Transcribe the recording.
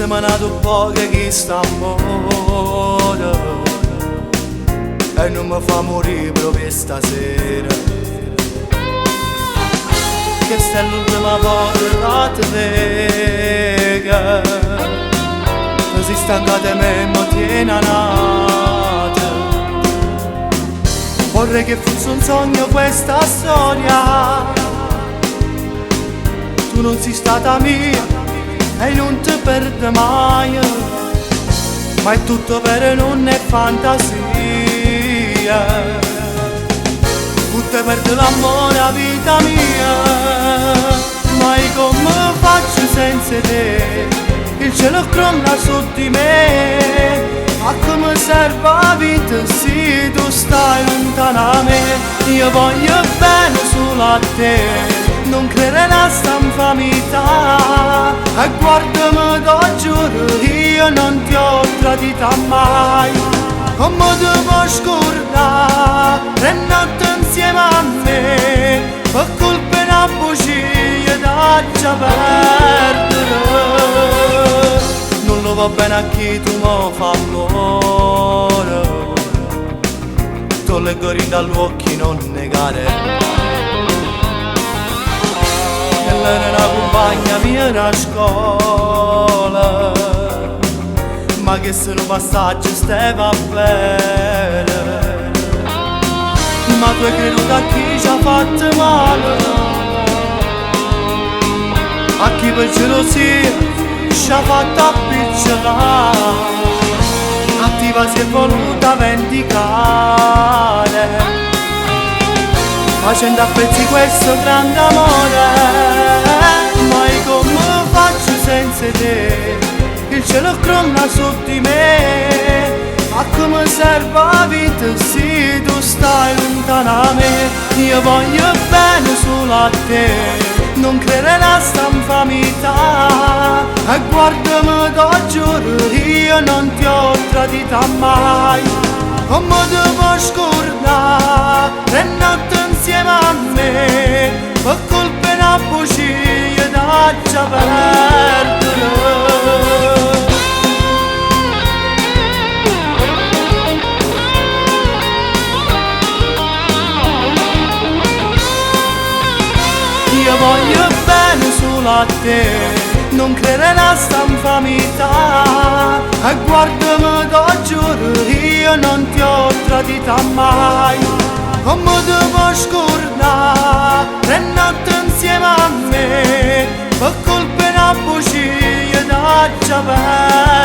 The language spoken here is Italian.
semanato poco che sta amore e non mi fa morire proprio stasera. Questa è l'ultima volta che ti vedo, così stanca di me mi tiene a nata. Vorrei che fosse un sogno questa storia, tu non sei stata mia e non ti perdo mai, ma è tutto vero e non è fantasia. Tutte perdo l'amore a vita mia, ma io come faccio senza te? Il cielo crolla su di me, ma come serve la vita se tu stai lontana da me? Io voglio bene solo a te, non credere a sta infamità, e guardami da giuro, io non ti ho tradita mai. Come ti puoi scordare, tre notti insieme a me, per colpa di una bugia da già perdere. Non lo va bene a chi tu mi fa amore, tu leggo dagli occhi non negare. Lei è una compagna mia da scuola, ma che se un passaggio stava bene. Ma tu hai creduto a chi ci ha fatto male, a chi per gelosia ci ha fatto appicciare, a ti si è voluta vendicare, facendo a pezzi questo grande amore. Ma io come faccio senza te? Il cielo crolla su di me, ma come serve la vita se tu stai lontana da me? Io voglio bene solo a te, non credere a sta infamità, e guardami da giuro, io non ti ho tradita mai. Come ti puoi scordare, tre notti insieme a me, per colpa di una bugia da già perdere. Io voglio bene solo a te, non credere a sta infamità, e guardami da giuro, io non ti ho tradita mai. Come ti puoi scordare, tre notti insieme a me, per colpa di una bugia da già perdere.